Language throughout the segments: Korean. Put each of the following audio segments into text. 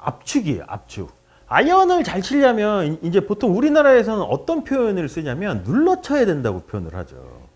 압축이에요, 압축. 아이언을 잘 치려면 이제 보통 우리나라에서는 어떤 표현을 쓰냐면 눌러쳐야 된다고 표현을 하죠.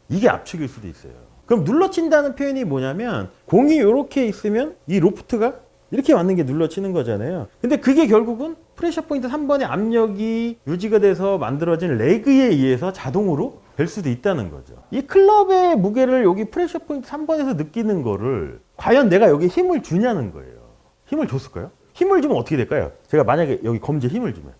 이게 압축일 수도 있어요. 그럼 눌러친다는 표현이 뭐냐면 공이 이렇게 있으면 이 로프트가 이렇게 맞는 게 눌러치는 거잖아요. 근데 그게 결국은 프레셔 포인트 3번의 압력이 유지가 돼서 만들어진 레그에 의해서 자동으로 될 수도 있다는 거죠. 이 클럽의 무게를 여기 프레셔 포인트 3번에서 느끼는 거를 과연 내가 여기 힘을 주냐는 거예요. 힘을 줬을까요? 힘을 주면 어떻게 될까요? 제가 만약에 여기 검지에 힘을 주면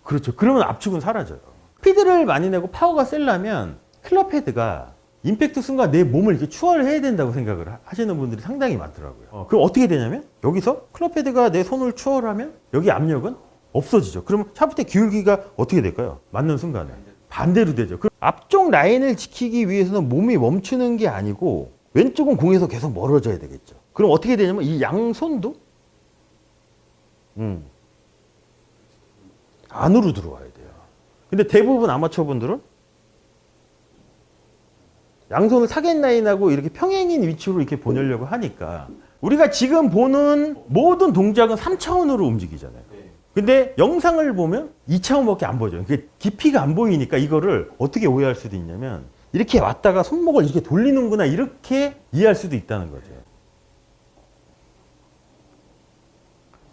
그렇죠. 그러면 압축은 사라져요. 스피드를 많이 내고 파워가 세려면 클럽 헤드가 임팩트 순간 내 몸을 이렇게 추월을 해야 된다고 생각을 하시는 분들이 상당히 많더라고요. 그럼 어떻게 되냐면 여기서 클럽 헤드가 내 손을 추월하면 여기 압력은 없어지죠. 그러면 샤프트의 기울기가 어떻게 될까요? 맞는 순간에 반대로 되죠. 그럼 앞쪽 라인을 지키기 위해서는 몸이 멈추는 게 아니고 왼쪽은 공에서 계속 멀어져야 되겠죠. 그럼 어떻게 되냐면 이 양손도 안으로 들어와야 돼요. 근데 대부분 아마추어 분들은 양손을 타겟 라인하고 이렇게 평행인 위치로 이렇게 보내려고 하니까 우리가 지금 보는 모든 동작은 3차원으로 움직이잖아요. 근데 영상을 보면 2차원밖에 안 보여요. 그게 깊이가 안 보이니까 이거를 어떻게 오해할 수도 있냐면 이렇게 왔다가 손목을 이렇게 돌리는구나 이렇게 이해할 수도 있다는 거죠.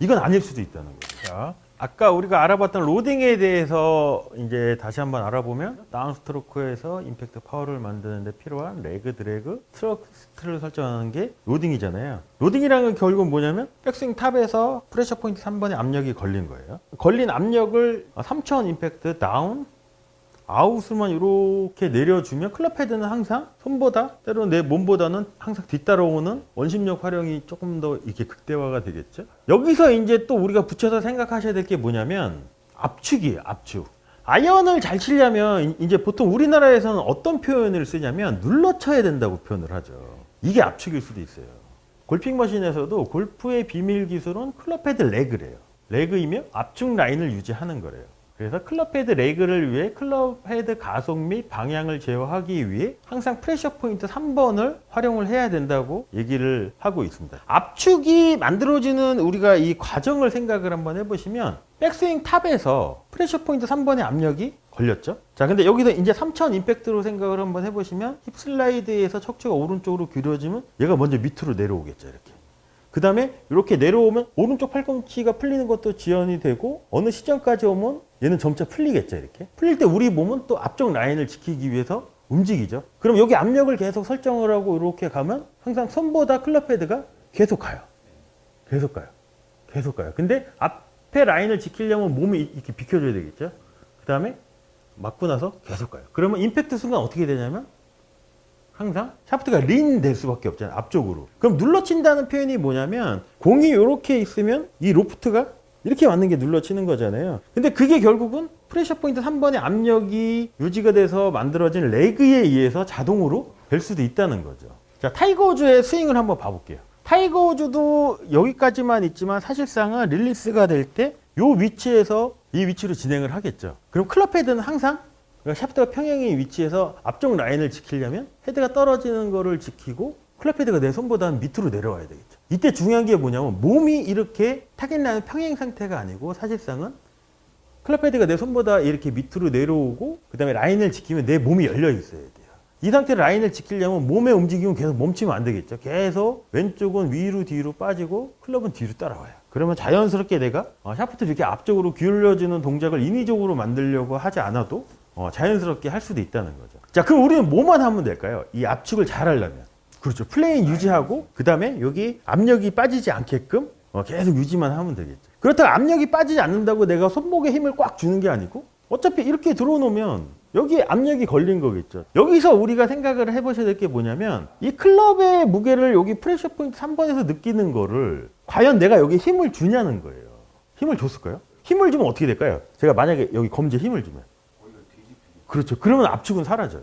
이건 아닐 수도 있다는 거죠. 자, 아까 우리가 알아봤던 로딩에 대해서 이제 다시 한번 알아보면 다운스트로크에서 임팩트 파워를 만드는 데 필요한 레그, 드래그, 스트로크를 설정하는 게 로딩이잖아요. 로딩이라는 건 결국은 뭐냐면 백스윙 탑에서 프레셔 포인트 3번의 압력이 걸린 거예요. 걸린 압력을 3차원 임팩트 다운, 아웃으로만 이렇게 내려주면 클럽 헤드는 항상 손보다 때로는 내 몸보다는 항상 뒤따라오는 원심력 활용이 조금 더 이렇게 극대화가 되겠죠. 여기서 이제 또 우리가 붙여서 생각하셔야 될 게 뭐냐면 압축이에요, 압축. 아이언을 잘 치려면 이제 보통 우리나라에서는 어떤 표현을 쓰냐면 눌러쳐야 된다고 표현을 하죠. 이게 압축일 수도 있어요. 골핑 머신에서도 골프의 비밀 기술은 클럽 헤드 레그래요. 레그이며 압축 라인을 유지하는 거래요. 그래서 클럽 헤드 레그를 위해 클럽 헤드 가속 및 방향을 제어하기 위해 항상 프레셔 포인트 3번을 활용을 해야 된다고 얘기를 하고 있습니다. 압축이 만들어지는 우리가 이 과정을 생각을 한번 해보시면 백스윙 탑에서 프레셔 포인트 3번의 압력이 걸렸죠. 자, 근데 여기서 이제 3차원 임팩트로 생각을 한번 해보시면 힙 슬라이드에서 척추가 오른쪽으로 기울어지면 얘가 먼저 밑으로 내려오겠죠, 이렇게. 그 다음에 이렇게 내려오면 오른쪽 팔꿈치가 풀리는 것도 지연이 되고 어느 시점까지 오면 얘는 점차 풀리겠죠, 이렇게. 풀릴 때 우리 몸은 또 앞쪽 라인을 지키기 위해서 움직이죠. 그럼 여기 압력을 계속 설정을 하고 이렇게 가면 항상 손보다 클럽 헤드가 계속 가요. 계속 가요. 계속 가요. 근데 앞에 라인을 지키려면 몸이 이렇게 비켜줘야 되겠죠. 그 다음에 맞고 나서 계속 가요. 그러면 임팩트 순간 어떻게 되냐면 항상 샤프트가 린 될 수밖에 없잖아요, 앞쪽으로. 그럼 눌러친다는 표현이 뭐냐면 공이 이렇게 있으면 이 로프트가 이렇게 맞는 게 눌러치는 거잖아요. 근데 그게 결국은 프레셔 포인트 3번의 압력이 유지가 돼서 만들어진 레그에 의해서 자동으로 될 수도 있다는 거죠. 자, 타이거 우즈의 스윙을 한번 봐볼게요. 타이거 우즈도 여기까지만 있지만 사실상은 릴리스가 될 때 이 위치에서 이 위치로 진행을 하겠죠. 그럼 클럽 헤드는 항상 샤프트가 평행의 위치에서 앞쪽 라인을 지키려면 헤드가 떨어지는 거를 지키고 클럽 헤드가 내 손보다는 밑으로 내려와야 되겠죠. 이때 중요한 게 뭐냐면 몸이 이렇게 타겟 라인 평행 상태가 아니고 사실상은 클럽 헤드가 내 손보다 이렇게 밑으로 내려오고 그 다음에 라인을 지키면 내 몸이 열려 있어야 돼요. 이 상태로 라인을 지키려면 몸의 움직임은 계속 멈추면 안 되겠죠. 계속 왼쪽은 위로 뒤로 빠지고 클럽은 뒤로 따라와요. 그러면 자연스럽게 내가 샤프트를 이렇게 앞쪽으로 기울여주는 동작을 인위적으로 만들려고 하지 않아도 자연스럽게 할 수도 있다는 거죠. 자, 그럼 우리는 뭐만 하면 될까요? 이 압축을 잘 하려면. 그렇죠. 플레인 유지하고 그 다음에 여기 압력이 빠지지 않게끔 계속 유지만 하면 되겠죠. 그렇다고 압력이 빠지지 않는다고 내가 손목에 힘을 꽉 주는 게 아니고 어차피 이렇게 들어놓으면 여기에 압력이 걸린 거겠죠. 여기서 우리가 생각을 해보셔야 될 게 뭐냐면 이 클럽의 무게를 여기 프레셔 포인트 3번에서 느끼는 거를 과연 내가 여기 힘을 주냐는 거예요. 힘을 줬을까요? 힘을 주면 어떻게 될까요? 제가 만약에 여기 검지에 힘을 주면 그렇죠. 그러면 압축은 사라져요.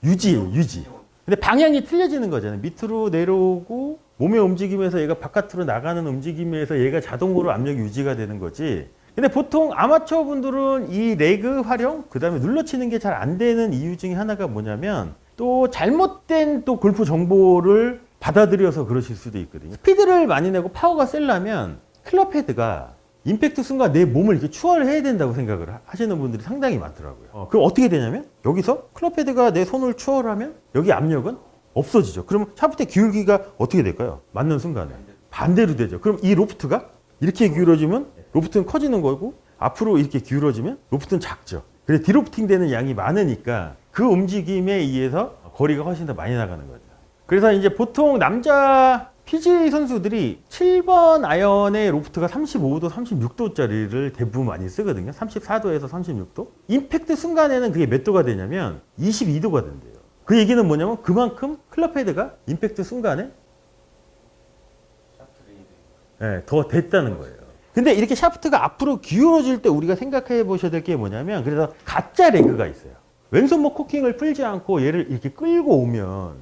유지예요, 유지. 근데 방향이 틀려지는 거잖아요. 밑으로 내려오고 몸의 움직임에서 얘가 바깥으로 나가는 움직임에서 얘가 자동으로 압력 유지가 되는 거지. 근데 보통 아마추어 분들은 이 레그 활용, 그 다음에 눌러치는 게 잘 안 되는 이유 중에 하나가 뭐냐면 또 잘못된 또 골프 정보를 받아들여서 그러실 수도 있거든요. 스피드를 많이 내고 파워가 세려면 클럽 헤드가 임팩트 순간 내 몸을 이렇게 추월을 해야 된다고 생각을 하시는 분들이 상당히 많더라고요. 그럼 어떻게 되냐면 여기서 클럽 헤드가 내 손을 추월하면 여기 압력은 없어지죠. 그럼 샤프트의 기울기가 어떻게 될까요? 맞는 순간에 반대로 되죠. 그럼 이 로프트가 이렇게 기울어지면 로프트는 커지는 거고 앞으로 이렇게 기울어지면 로프트는 작죠. 그래서 디로프팅 되는 양이 많으니까 그 움직임에 의해서 거리가 훨씬 더 많이 나가는 거죠. 그래서 이제 보통 남자 PGA 선수들이 7번 아이언의 로프트가 35도, 36도짜리를 대부분 많이 쓰거든요. 34도에서 36도. 임팩트 순간에는 그게 몇 도가 되냐면 22도가 된대요. 그 얘기는 뭐냐면 그만큼 클럽 헤드가 임팩트 순간에 네, 더 됐다는 거예요. 근데 이렇게 샤프트가 앞으로 기울어질 때 우리가 생각해 보셔야 될 게 뭐냐면 그래서 가짜 레그가 있어요. 왼손목 코킹을 풀지 않고 얘를 이렇게 끌고 오면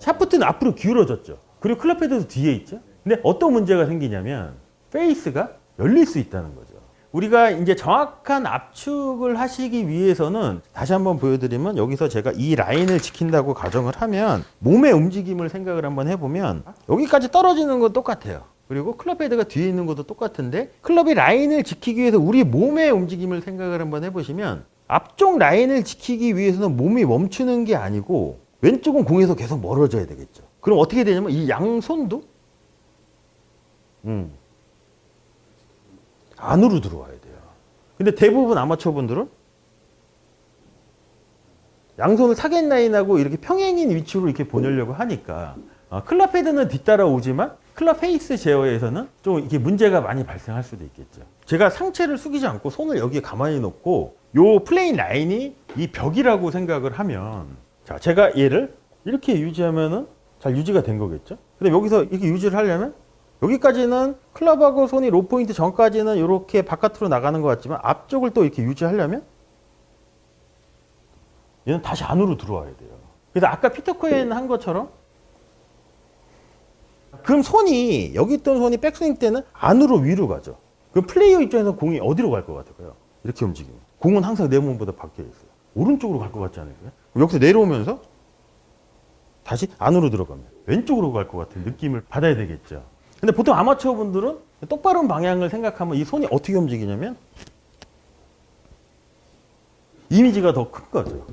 샤프트는 앞으로 기울어졌죠. 그리고 클럽 헤드도 뒤에 있죠. 근데 어떤 문제가 생기냐면 페이스가 열릴 수 있다는 거죠. 우리가 이제 정확한 압축을 하시기 위해서는 다시 한번 보여드리면 여기서 제가 이 라인을 지킨다고 가정을 하면 몸의 움직임을 생각을 한번 해보면 여기까지 떨어지는 건 똑같아요. 그리고 클럽 헤드가 뒤에 있는 것도 똑같은데 클럽이 라인을 지키기 위해서 우리 몸의 움직임을 생각을 한번 해보시면 앞쪽 라인을 지키기 위해서는 몸이 멈추는 게 아니고 왼쪽은 공에서 계속 멀어져야 되겠죠. 그럼 어떻게 되냐면 이 양손도 안으로 들어와야 돼요. 근데 대부분 아마추어 분들은 양손을 타겟 라인하고 이렇게 평행인 위치로 이렇게 보내려고 하니까 클럽 헤드는 뒤따라 오지만 클럽 페이스 제어에서는 좀 이게 문제가 많이 발생할 수도 있겠죠. 제가 상체를 숙이지 않고 손을 여기에 가만히 놓고 요 플레인 라인이 이 벽이라고 생각을 하면 자, 제가 얘를 이렇게 유지하면은 잘 유지가 된 거겠죠. 근데 여기서 이렇게 유지를 하려면 여기까지는 클럽하고 손이 로 포인트 전까지는 이렇게 바깥으로 나가는 것 같지만 앞쪽을 또 이렇게 유지하려면 얘는 다시 안으로 들어와야 돼요. 그래서 아까 피터 코엔 한 것처럼 그럼 손이 여기 있던 손이 백스윙 때는 안으로 위로 가죠. 그럼 플레이어 입장에서 공이 어디로 갈 것 같을까요? 이렇게 움직이면 공은 항상 내 몸보다 밖에 있어요. 오른쪽으로 갈 것 같지 않을까요? 여기서 내려오면서 다시 안으로 들어가면 왼쪽으로 갈 것 같은 느낌을 받아야 되겠죠. 근데 보통 아마추어 분들은 똑바른 방향을 생각하면 이 손이 어떻게 움직이냐면 이미지가 더 큰 거죠.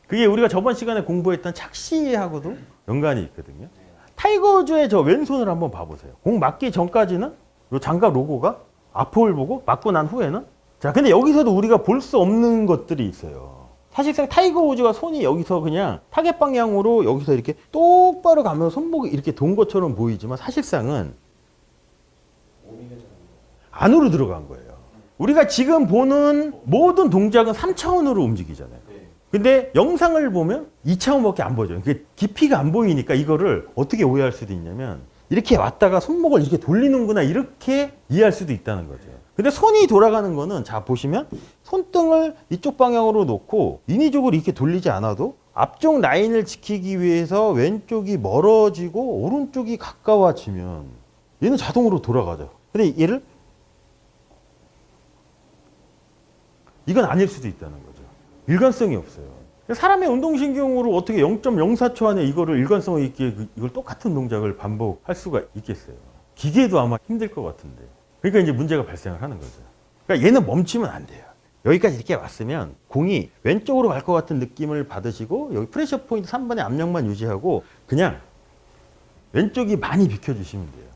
그게 우리가 저번 시간에 공부했던 착시하고도 연관이 있거든요. 타이거 우즈의 저 왼손을 한번 봐보세요. 공 맞기 전까지는 요 장갑 로고가 앞을 보고 맞고 난 후에는 자, 근데 여기서도 우리가 볼 수 없는 것들이 있어요. 사실상 타이거 우즈가 손이 여기서 그냥 타겟 방향으로 여기서 이렇게 똑바로 가면 손목이 이렇게 돈 것처럼 보이지만 사실상은 안으로 들어간 거예요. 우리가 지금 보는 모든 동작은 3차원으로 움직이잖아요. 근데 영상을 보면 2차원밖에 안 보여요. 그게 깊이가 안 보이니까 이거를 어떻게 오해할 수도 있냐면 이렇게 왔다가 손목을 이렇게 돌리는구나 이렇게 이해할 수도 있다는 거죠. 근데 손이 돌아가는 거는 자 보시면 손등을 이쪽 방향으로 놓고 인위적으로 이렇게 돌리지 않아도 앞쪽 라인을 지키기 위해서 왼쪽이 멀어지고 오른쪽이 가까워지면 얘는 자동으로 돌아가죠. 근데 얘를 이건 아닐 수도 있다는 거죠. 일관성이 없어요. 사람의 운동신경으로 어떻게 0.04초 안에 이거를 일관성 있게 이걸 똑같은 동작을 반복할 수가 있겠어요. 기계도 아마 힘들 것 같은데. 그러니까 이제 문제가 발생을 하는 거죠. 그러니까 얘는 멈추면 안 돼요. 여기까지 이렇게 왔으면 공이 왼쪽으로 갈 것 같은 느낌을 받으시고 여기 프레셔 포인트 3번의 압력만 유지하고 그냥 왼쪽이 많이 비켜주시면 돼요.